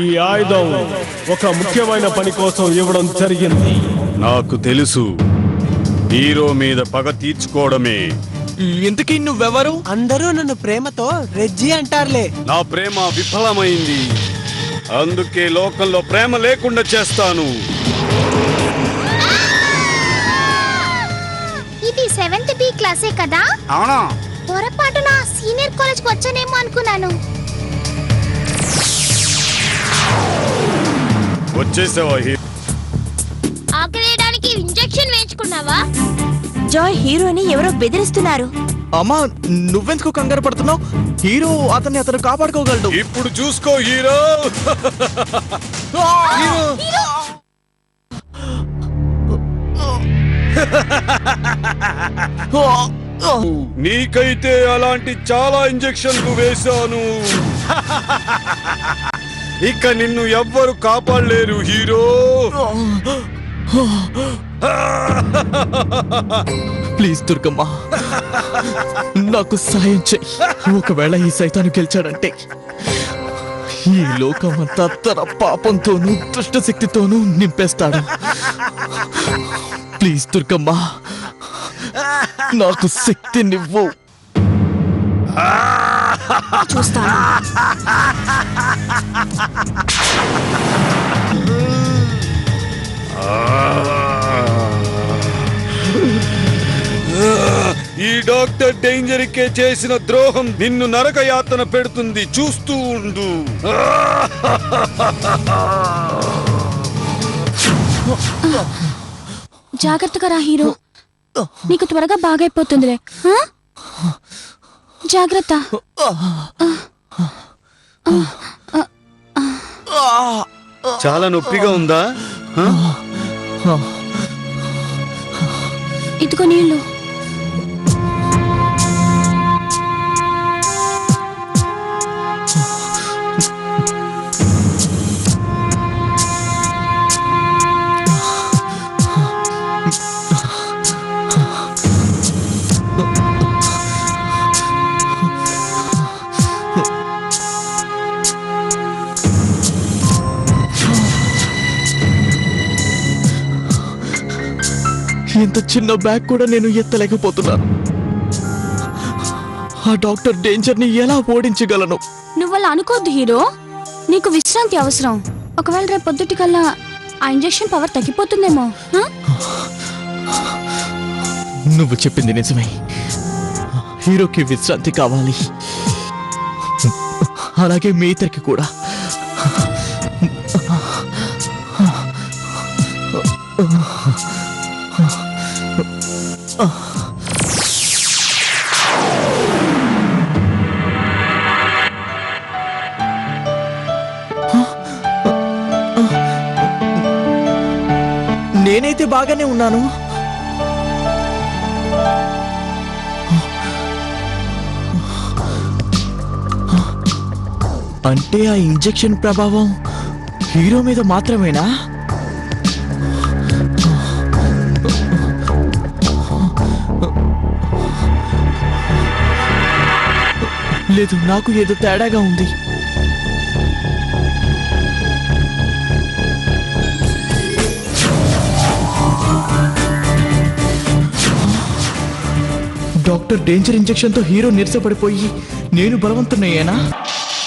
ఈ ఆయుధం ఒక ముఖ్యమైన పని కోసం ఇవ్వడం జరిగింది. నాకు తెలుసు, హీరో మీద పగ తీర్చుకోవడమే. ఇంతకీ నువ్వెవరు? అందరూ నన్ను ప్రేమతో రెజ్జీ అంటారులే. నా ప్రేమ విఫలమైంది, అందుకే లోకంలో ప్రేమ లేకుండా చేస్తాను. ఇది 7th B క్లాసే కదా? అవునా? పొరపాటున సీనియర్ కాలేజ్కి వచ్చానేమో అనుకున్నాను. వచ్చేసావా? ఆకలేయడానికి ఇంజెక్షన్ వేయించుకున్నావా? జాయ్, హీరోని ఎవరో బెదిరిస్తున్నారు. అమ్మా, నువ్వెందుకు కంగారు పడుతున్నావు? హీరో అతను కాపాడుకోగలడు. ఇప్పుడు చూసుకో హీరో. నీకైతే అలాంటి చాలా ఇంజెక్షన్లు వేశాను. ఇక నిన్ను ఎవ్వరు కాపాడలేరు హీరో. ప్లీజ్ దుర్గమ్మ, నాకు సాయం చెయ్యి. ఒకవేళ ఈ సైతాను గెలిచాడంటే ఈ లోకమంతా తన పాపంతోనూ దుష్ట శక్తితోనూ నింపేస్తాడు. ప్లీజ్ దుర్గమ్మ, నాకు శక్తినివ్వు. చూస్తాను. ఈ డాక్టర్ డేంజర్ కే చేసిన ద్రోహం నిన్ను నరక యాతన పెడుతుంది, చూస్తూ ఉండు. జాగ్రత్తగా రా హీరో, నీకు త్వరగా బాగైపోతుందిలే. జాగ్రత్త. చాలా నొప్పిగా ఉందా? ఇదిగో నీళ్ళు. ఇంత చిన్న బ్యాగ్ కూడా నేను ఎత్తలేకపోతున్నాను. ఆ డాక్టర్ డేంజర్ ని ఎలా ఓడించగలను? నువ్వలా అనుకోద్దు హీరో, నీకు విశ్రాంతి అవసరం. ఒకవేళ రేపు పొద్దుటికల్లా ఆ ఇంజెక్షన్ పవర్ తగ్గిపోతుందేమో. నువ్వు చెప్పింది నిజమే. హీరోకి విశ్రాంతి కావాలి, అలాగే మీ ఇద్దరికి కూడా. నేనైతే బాగానే ఉన్నాను. అంటే ఆ ఇంజెక్షన్ ప్రభావం హీరో మీద మాత్రమేనా? లేదు, నాకు ఏదో తేడాగా ఉంది. డాక్టర్ డేంజర్ ఇంజెక్షన్ తో హీరో నీరసపడిపోయి నేను బలవంతున్నయ్యేనా?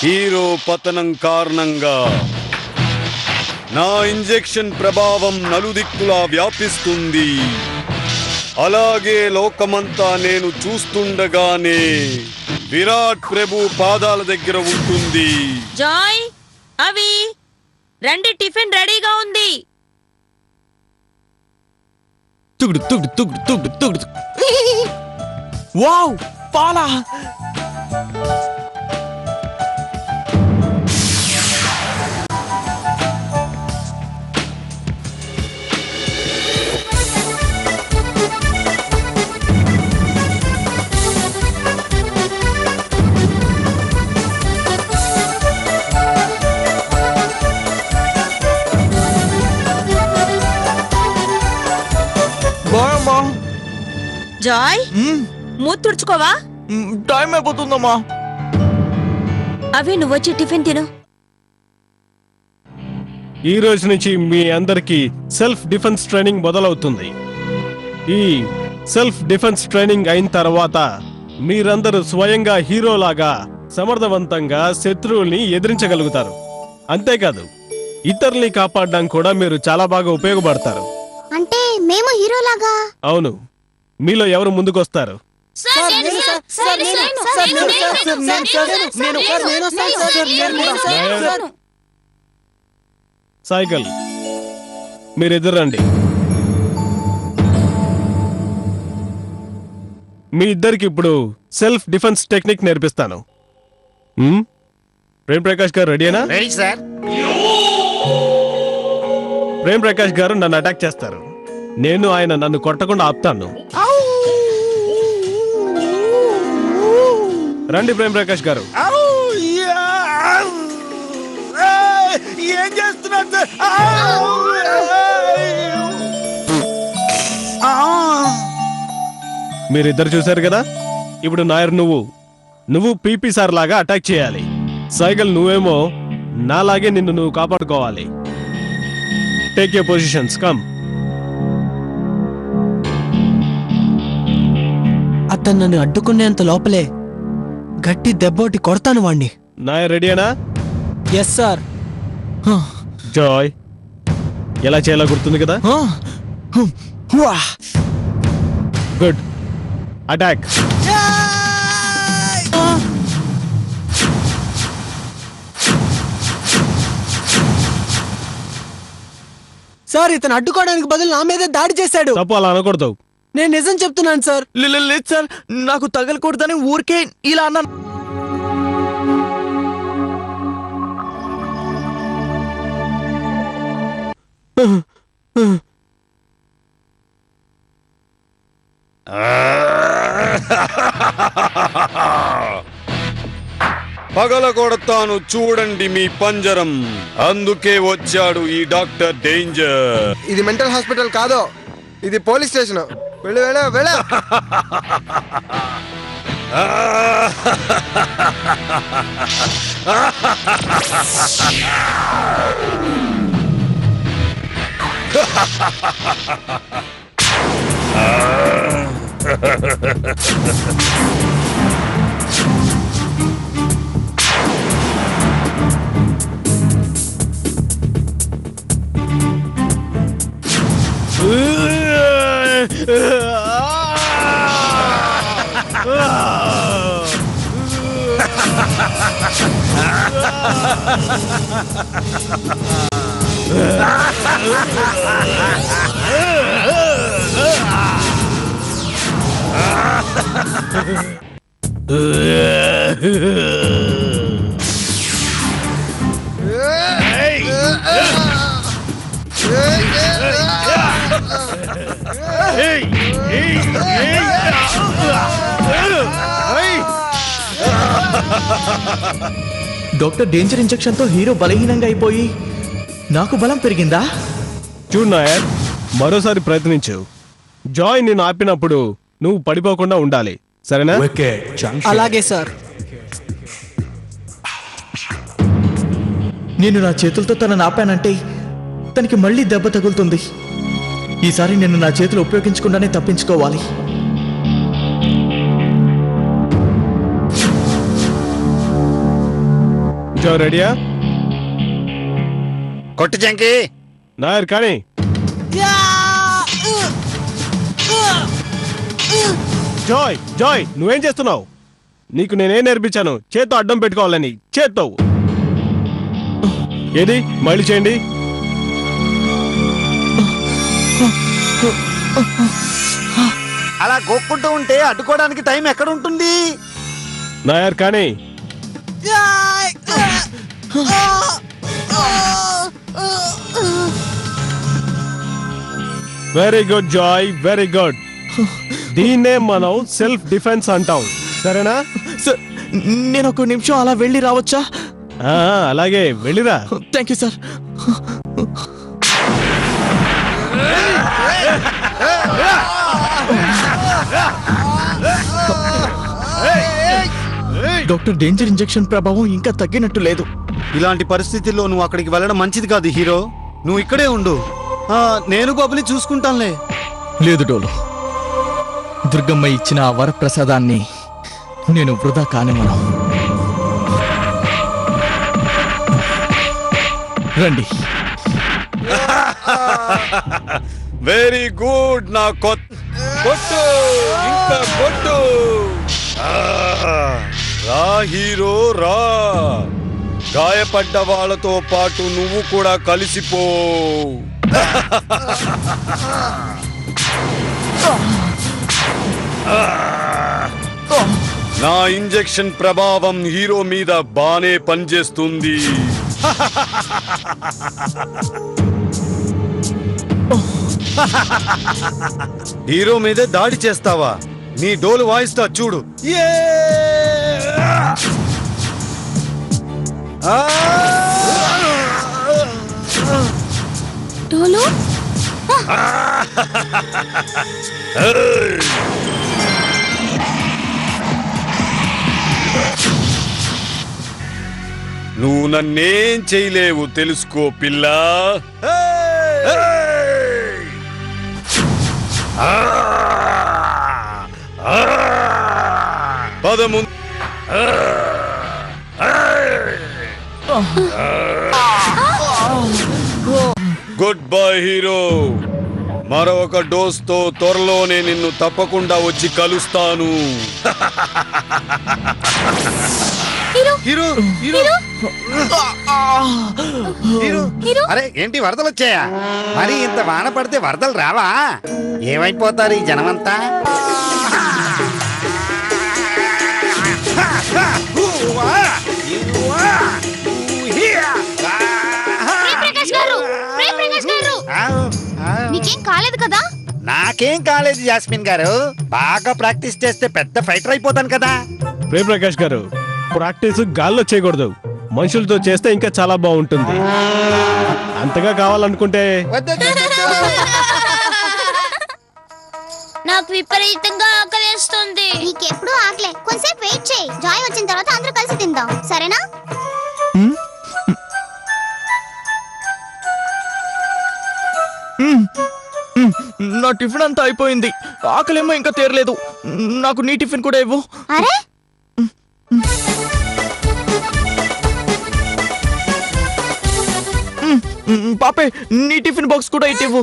హీరో పతనం కారణంగా నా ఇంజెక్షన్ ప్రభావం నలుదిక్కులా వ్యాపిస్తుంది. అలాగే లోకమంతా నేను చూస్తుండగానే విరాట్ ప్రభు పాదాల దగ్గర ఉంటుంది. జాయ్, అవి రండి, టిఫిన్ రెడీగా ఉంది. తుగుడు తుగుడు తుగుడు తుగుడు తుగుడు. వావ్, పాలా! జాయ్, మూతి తుడుచుకోవా? టైం అయిపోతుందమ్మా. అవి నువ్వొచ్చి టిఫిన్ తిను. ఈ రోజు నుంచి మీ అందరికీ సెల్ఫ్ డిఫెన్స్ ట్రైనింగ్ మొదలవుతుంది. ఈ సెల్ఫ్ డిఫెన్స్ ట్రైనింగ్ అయిన తర్వాత మీరందరూ స్వయంగా హీరోలాగా సమర్థవంతంగా శత్రువుల్ని ఎదిరించగలుగుతారు. అంతేకాదు ఇతరుల్ని కాపాడడానికి కూడా మీరు చాలా బాగా ఉపయోగపడతారు. అంటే మేము హీరోలాగా? అవును, మీలో ఎవరు ముందుకొస్తారు? సైకిల్, మీరిద్దరు రండి. మీ ఇద్దరికి ఇప్పుడు సెల్ఫ్ డిఫెన్స్ టెక్నిక్ నేర్పిస్తాను. ప్రేమ్ ప్రకాష్ గారు రెడీనా? Ready sir. ప్రేమ్ ప్రకాష్ గారు నన్ను అటాక్ చేస్తారు. నేను ఆయన నన్ను కొట్టకుండా ఆపుతాను. రండి ప్రేమ్ ప్రకాష్ గారు. ఏం చేస్తున్నారు సార్? మీరిద్దరు చూశారు కదా. ఇప్పుడు నాయర్ నువ్వు పీపీ సార్ లాగా అటాక్ చేయాలి. సైకిల్ నువ్వేమో నాలాగే నిన్ను నువ్వు కాపాడుకోవాలి. Take your positions. కమ్. అతను నన్ను అడ్డుకునేంత లోపలే గట్టి దెబ్బోటి కొడతాను వాణ్ణి. నాయర్ రెడీనా? Yes sir. జాయ్, ఎలా చేయాలో గుర్తుంది కదా? గుడ్. అటాక్. సార్, ఇతను అడ్డుకోవడానికి బదులు నా మీదే దాడి చేశాడు. తప్పు, అలా అనకూడదు. నేను నిజం చెప్తున్నాను సార్. లేదు సార్, నాకు తగలకూడదని ఊరికే ఇలా అన్నాను. పగలగొడతాను చూడండి మీ పంజరం. అందుకే వచ్చాడు ఈ డాక్టర్ డేంజర్. ఇది మెంటల్ హాస్పిటల్ కాదు, ఇది పోలీస్ స్టేషన్. వెళ్ళు వెళ్ళు వెళ్ళు. డాక్టర్ డేంజర్ ఇంజెక్షన్ తో హీరో బలహీనంగా అయిపోయి నాకు బలం పెరిగిందా? చూడు నాయర్, మరోసారి ప్రయత్నించు. జాయ్ నేను ఆపినప్పుడు నువ్వు పడిపోకుండా ఉండాలి, సరేనా? అలాగే సార్. నేను నా చేతులతో తనని ఆపానంటే తనకి మళ్ళీ దెబ్బ తగులుతుంది. ఈసారి నేను నా చేతులు ఉపయోగించకుండానే తప్పించుకోవాలి. జాయ్ రెడీయా? కొట్టు జంకి. నాయర్ కానీ. జాయ్ జాయ్ నువ్వేం చేస్తున్నావు? నీకు నేనేం నేర్పించాను? చేత్తో అడ్డం పెట్టుకోవాలని. చేత్తో. ఏది మళ్ళీ చేయండి. అలా గోక్కుంటూ ఉంటే అడ్డుకోవడానికి టైం ఎక్కడ ఉంటుంది? నాయర్ కానీ. Very good Joy, very good. దీన్నే మనం సెల్ఫ్ డిఫెన్స్ అంటాం, సరేనా? సార్, నేను ఒక నిమిషం అలా వెళ్ళి రావచ్చా? అలాగే వెళ్ళిరా. Thank you sir. Doctor danger injection ప్రభావం ఇంకా తగ్గినట్టు లేదు. ఇలాంటి పరిస్థితుల్లో నువ్వు అక్కడికి వెళ్ళడం మంచిది కాదు హీరో. నువ్వు ఇక్కడే ఉండు. నేను బబులి చూసుకుంటానులే. లేదు డోలు, దుర్గమ్మ ఇచ్చిన ఆ వరప్రసాదాన్ని నేను వృధా కానివ్వను. రండి. వెరీ గుడ్ నా కొట్టు ఇంకా కొట్టు. రా హీరో రా, గాయపడ్డ వాళ్ళతో పాటు నువ్వు కూడా కలిసిపో. నా ఇంజెక్షన్ ప్రభావం హీరో మీద బానే పనిచేస్తుంది. హీరో మీదే దాడి చేస్తావా? నీ డోలు వాయిస్తా చూడు. డోలు నువ్వు నన్నేం చేయలేవు తెలుసుకో పిల్ల. పదము గుడ్ బై హీరో. మరొక డోస్ తో త్వరలోనే నిన్ను తప్పకుండా వచ్చి కలుస్తాను. హీరో అరే ఏంటి వరదలు వచ్చాయా? మరి ఇంత వాన పడితే వరదలు రావా? ఏమైపోతారు ఈ జనమంతా? నీకేం కాలేదు కదా? నాకేం కాలేదు జాస్మిన్ గారు. బాగా ప్రాక్టీస్ చేస్తే పెద్ద ఫైటర్ అయిపోతాను కదా. ప్రేమ్ ప్రకాష్ గారు, ప్రాక్టీస్ గాల్లో చేయకూడదు, మనుషులతో చేస్తే ఇంకా చాలా బాగుంటుంది. అంతగా కావాలనుకుంటే నాకు విపరీతంగా ఆకలేస్తుంది. నీకెప్పుడు ఆకలే, కొంచెంసేపు వెయిట్ చేయి. జాయ్ వచ్చిన తర్వాత అందరూ కలిసి తిందాం, సరేనా? నా టిఫిన్ అంతా అయిపోయింది, ఆకలేమో ఇంకా తీరలేదు. నాకు నీ టిఫిన్ కూడా ఇవ్వు. అరే పాపే, నీ టిఫిన్ బాక్స్ కూడా ఇవ్వు.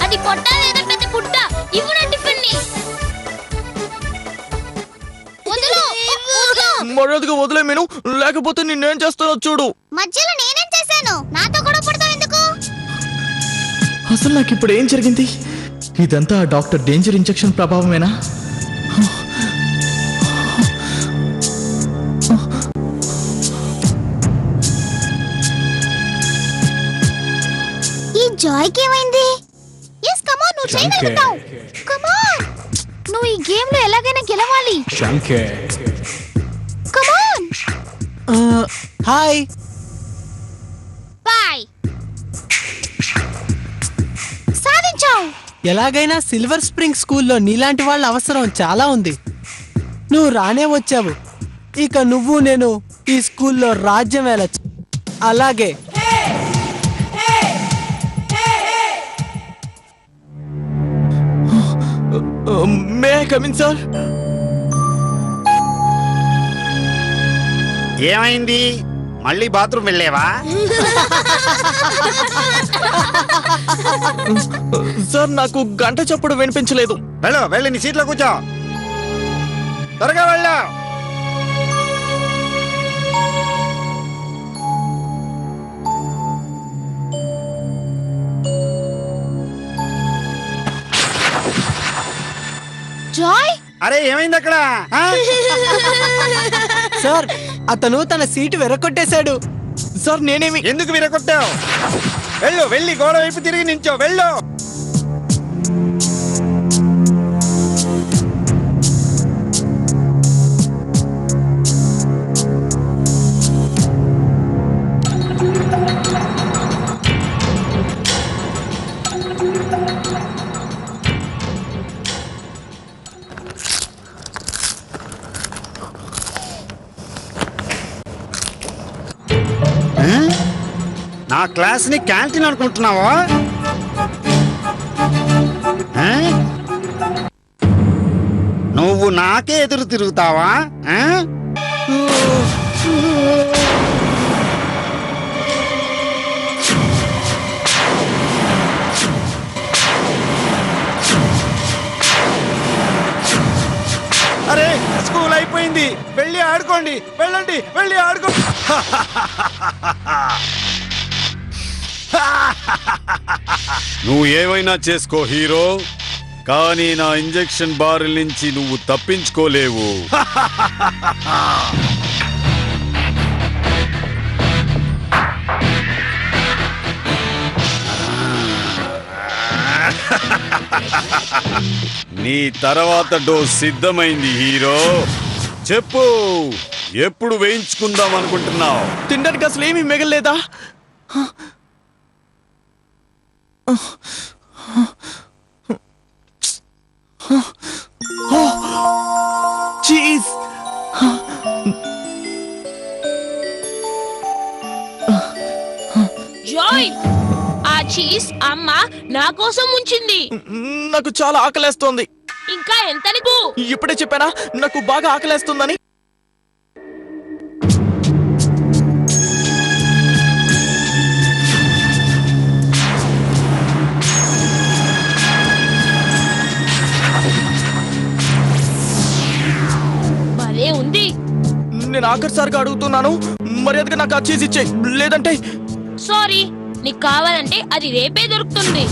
అది పొట్ట లేదా పెద్ద పుట్ట? ఇవ్వు నా టిఫిన్ ని. మర్యాదగా వదిలే మీను, లేకపోతే నిన్నేం చేస్తానో చూడు. మధ్యలో నేనేం చేశాను? నాతో కూడా పుడతావు ఎందుకు? అసలు నాకు ఇప్పుడు ఏం జరిగింది? ఇదంతా డాక్టర్ డేంజర్ ఇంజెక్షన్ ప్రభావమేనా? ఈ జాయ్ కి ఏమైంది? yes come on, నువ్వు చేయగలుగుతావు. come on, నువ్వు ఈ గేమ్ లో ఎలాగైనా గెలవాలి. come on. హాయ్. bye. సాధించావు. ఎలాగైనా సిల్వర్ స్ప్రింగ్ స్కూల్లో నీలాంటి వాళ్ళ అవసరం చాలా ఉంది. నువ్వు రానే వచ్చావు, ఇక నువ్వు నేను ఈ స్కూల్లో రాజ్యం వెళ్ళచ్చు. అలాగే may I come in sir? ఏమైంది? మళ్ళీ బాత్రూమ్ వెళ్ళేవా? సార్, నాకు గంట చప్పుడు వినిపించలేదు. వెళ్ళి నీ సీట్లో కూర్చో. త్వరగా వెళ్ళు. జాయ్, అరే ఏమైంది అక్కడ? సార్, అతను తన సీటు వెరకొట్టేశాడు. సార్, నేనేమి? ఎందుకు విరగొట్టావు? వెళ్ళి గోడ వైపు తిరిగి నించో. వెళ్ళు. నా క్లాస్ ని క్యాంటీన్ అనుకుంటున్నావా? ఆ? నువ్వు నాకే ఎదురు తిరుగుతావా? ఆ? అరే స్కూల్ అయిపోయింది, వెళ్ళి ఆడుకోండి, వెళ్ళండి, వెళ్ళి ఆడుకో. నువ్వు ఏమైనా చేసుకో హీరో, కానీ నా ఇంజెక్షన్ బారిల్ నుంచి నువ్వు తప్పించుకోలేవు. నీ తర్వాత డోస్ సిద్ధమైంది హీరో. చెప్పు, ఎప్పుడు వేయించుకుందాం అనుకుంటున్నావు? తినడానికి అసలు ఏమీ మిగలలేదా? చీజ్. జాయ్, ఆ చీజ్ అమ్మ నా కోసం ఉంచింది. నాకు చాలా ఆకలేస్తోంది. ఇంకా ఎంత నీకు? ఇప్పుడే చెప్పానా నాకు బాగా ఆకలేస్తుందని? భలే ఉంది. నేను ఆఖరిసారిగా అడుగుతున్నాను, మర్యాదగా నాకు ఆ చీజ్ ఇచ్చేయ్, లేదంటే. సారీ, నీకు కావాలంటే అది రేపే దొరుకుతుంది.